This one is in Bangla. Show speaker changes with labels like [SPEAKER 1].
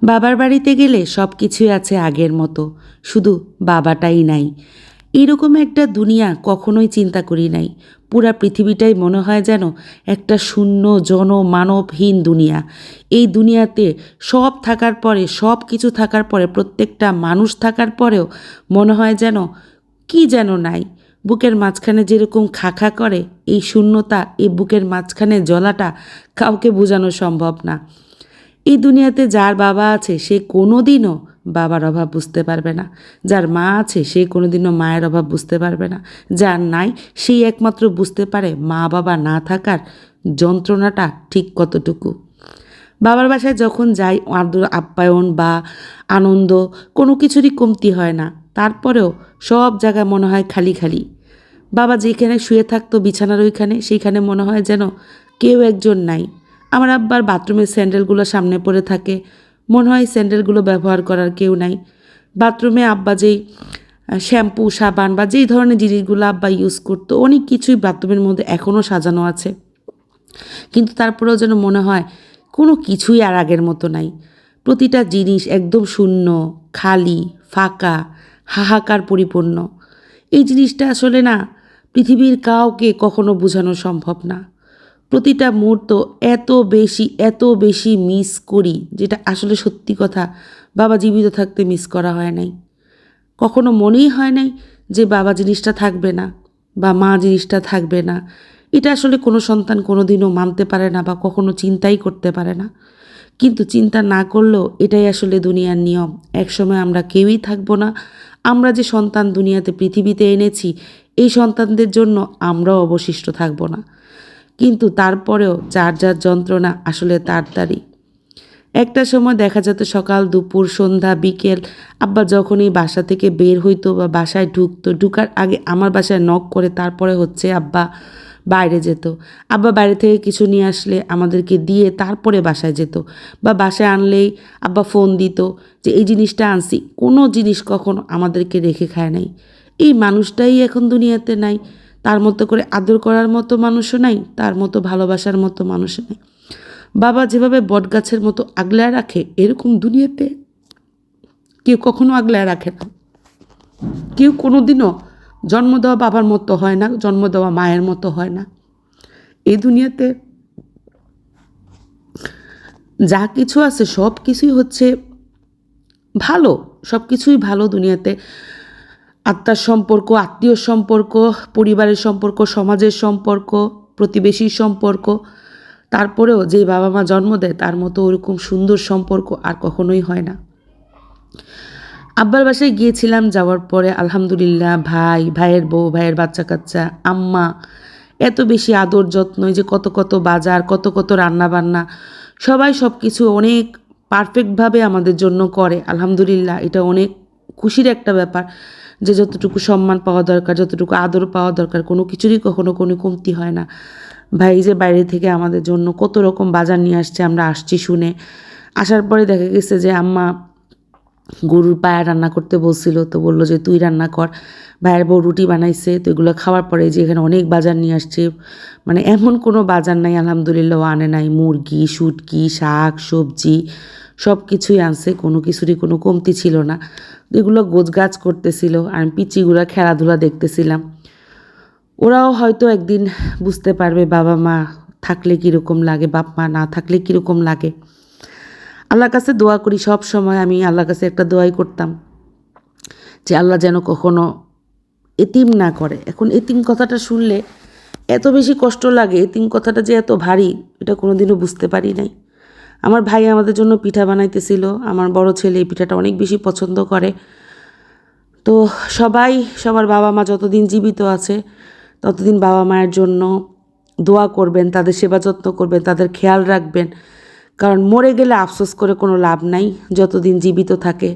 [SPEAKER 1] বাবার বাড়িতে গেলে সব কিছুই আছে আগের মতো, শুধু বাবাটাই নাই। এরকম একটা দুনিয়া কখনোই চিন্তা করি নাই। পুরা পৃথিবীটাই মনে হয় যেন একটা শূন্য জনমানবহীন দুনিয়া। এই দুনিয়াতে সব থাকার পরে, সব কিছু থাকার পরে, প্রত্যেকটা মানুষ থাকার পরেও মনে হয় যেন কি যেন নাই। বুকের মাঝখানে যেরকম খা খা করে, এই শূন্যতা, এই বুকের মাঝখানে জ্বলাটা কাউকে বোঝানো সম্ভব না। এই দুনিয়াতে যার বাবা আছে সে কোনো দিনও বাবার অভাব বুঝতে পারবে না, যার মা আছে সে কোনো দিনও মায়ের অভাব বুঝতে পারবে না, যার নাই সেই একমাত্র বুঝতে পারে মা বাবা না থাকার যন্ত্রণাটা ঠিক কতটুকু। বাবার বাসায় যখন যাই আদর আপ্যায়ন বা আনন্দ কোনো কিছুরই কমতি হয় না, তারপরেও সব জায়গা মনে হয় খালি খালি। বাবা যেখানে শুয়ে থাকতো বিছানার ওইখানে, সেইখানে মনে হয় যেন কেউ একজন নাই। আমার আব্বার বাথরুমের স্যান্ডেলগুলো সামনে পড়ে থাকে, মনে হয় স্যান্ডেলগুলো ব্যবহার করার কেউ নাই। বাথরুমে আব্বা যেই শ্যাম্পু সাবান বা যেই ধরনের জিনিসগুলো আব্বা ইউজ করতো, অনেক কিছুই বাথরুমের মধ্যে এখনও সাজানো আছে, কিন্তু তারপরেও যেন মনে হয় কোনো কিছুই আর আগের মতো নাই। প্রতিটা জিনিস একদম শূন্য, খালি, ফাঁকা, হাহাকার পরিপূর্ণ। এই জিনিসটা আসলে না পৃথিবীর কাউকে কখনো বোঝানো সম্ভব না। প্রতিটা মুহূর্ত এত বেশি মিস করি, যেটা আসলে সত্যি কথা বাবা জীবিত থাকতে মিস করা হয় নাই। কখনো মনেই হয় নাই যে বাবা জিনিসটা থাকবে না বা মা জিনিসটা থাকবে না। এটা আসলে কোনো সন্তান কোনো দিনও মানতে পারে না বা কখনো চিন্তাই করতে পারে না। কিন্তু চিন্তা না করলেও এটাই আসলে দুনিয়ার নিয়ম। একসময় আমরা কেউই থাকবো না। আমরা যে সন্তান দুনিয়াতে পৃথিবীতে এনেছি, এই সন্তানদের জন্য আমরাও অবশিষ্ট থাকবো না। কিন্তু তারপরেও যার যার যন্ত্রণা আসলে তারই। একটা সময় দেখা যেত সকাল দুপুর সন্ধ্যা বিকেল আব্বা যখনই বাসা থেকে বের হইতো বা বাসায় ঢুকতো, ঢুকার আগে আমার বাসায় নক করে তারপরে হচ্ছে আব্বা বাইরে যেত। আব্বা বাইরে থেকে কিছু নিয়ে আসলে আমাদেরকে দিয়ে তারপরে বাসায় যেত, বা বাসায় আনলেই আব্বা ফোন দিত যে এই জিনিসটা আনছি। কোনো জিনিস কখনো আমাদেরকে রেখে খায় নাই। এই মানুষটাই এখন দুনিয়াতে নাই। তার মতো করে আদর করার মতো মানুষও নাই, তার মতো ভালোবাসার মতো মানুষও নাই। বাবা যেভাবে বটগাছের মতো আগলায় রাখে, এরকম দুনিয়াতে কেউ কখনো আগলায় রাখে না। কেউ কোনো দিনও জন্ম দেওয়া বাবার মতো হয় না, জন্ম দেওয়া মায়ের মতো হয় না। এই দুনিয়াতে যা কিছু আছে সব কিছুই হচ্ছে ভালো, সব কিছুই ভালো দুনিয়াতে। আত্মার সম্পর্ক, আত্মীয় সম্পর্ক, পরিবারের সম্পর্ক, সমাজের সম্পর্ক, প্রতিবেশীর সম্পর্ক। তারপরেও যে বাবা মা জন্ম দেয় তার মতো ওরকম সুন্দর সম্পর্ক আর কখনোই হয় না। আব্বার বাসায় গিয়েছিলাম, যাওয়ার পরে আলহামদুলিল্লাহ ভাই, ভাইয়ের বউ, ভাইয়ের বাচ্চা কাচ্চা, আম্মা এত বেশি আদর যত্ন, যে কত কত বাজার, কত কত রান্না বান্না, সবাই সব কিছু অনেক পারফেক্টভাবে আমাদের জন্য করে। আলহামদুলিল্লাহ, এটা অনেক খুশির একটা ব্যাপার যে যতটুকু সম্মান পাওয়া দরকার, যতটুকু আদর পাওয়া দরকার, কোনো কিছুরই কখনো কোনো কমতি হয় না। ভাই যে বাইরে থেকে আমাদের জন্য কত রকম বাজার নিয়ে আসছে, আমরা আসছি শুনে। আসার পরে দেখা গেছে যে আম্মা গরুর পায়া রান্না করতে বলছিল, তো বললো যে তুই রান্না কর। ভাইয়ের বউ রুটি বানাইছে, তো এগুলো খাওয়ার পরে যে এখানে অনেক বাজার নিয়ে আসছে, মানে এমন কোনো বাজার নাই আলহামদুলিল্লাহ আনে নাই। মুরগি, শুটকি, শাক সবজি সব কিছুই আনছে, কোনো কিছুরই কোনো কমতি ছিল না। এগুলো গোছগাছ করতেছিল আর আমি পিচিগুলো খেলাধুলা দেখতেছিলাম। ওরাও হয়তো একদিন বুঝতে পারবে বাবা মা থাকলে কীরকম লাগে, বাপ মা না থাকলে কীরকম লাগে। আল্লাহর কাছে দোয়া করি, সব সময় আমি আল্লাহর কাছে একটা দোয়াই করতাম যে আল্লাহ যেন কখনো এতিম না করে। এখন এতিম কথাটা শুনলে এত বেশি কষ্ট লাগে, এতিম কথাটা যে এত ভারী এটা কোনো দিনও বুঝতে পারি নাই। আমার ভাই আমাদের জন্য পিঠা বানাইতেছিল, আমার বড় ছেলে এই পিঠাটা অনেক বেশি পছন্দ করে। তো সবাই সবার বাবা মা যতদিন জীবিত আছে ততদিন বাবা মায়ের জন্য দোয়া করবেন, তাদের সেবা যত্ন করবেন, তাদের খেয়াল রাখবেন, কারণ মরে গেলে আফসোস করে কোনো লাভ নাই। যতদিন জীবিত থাকে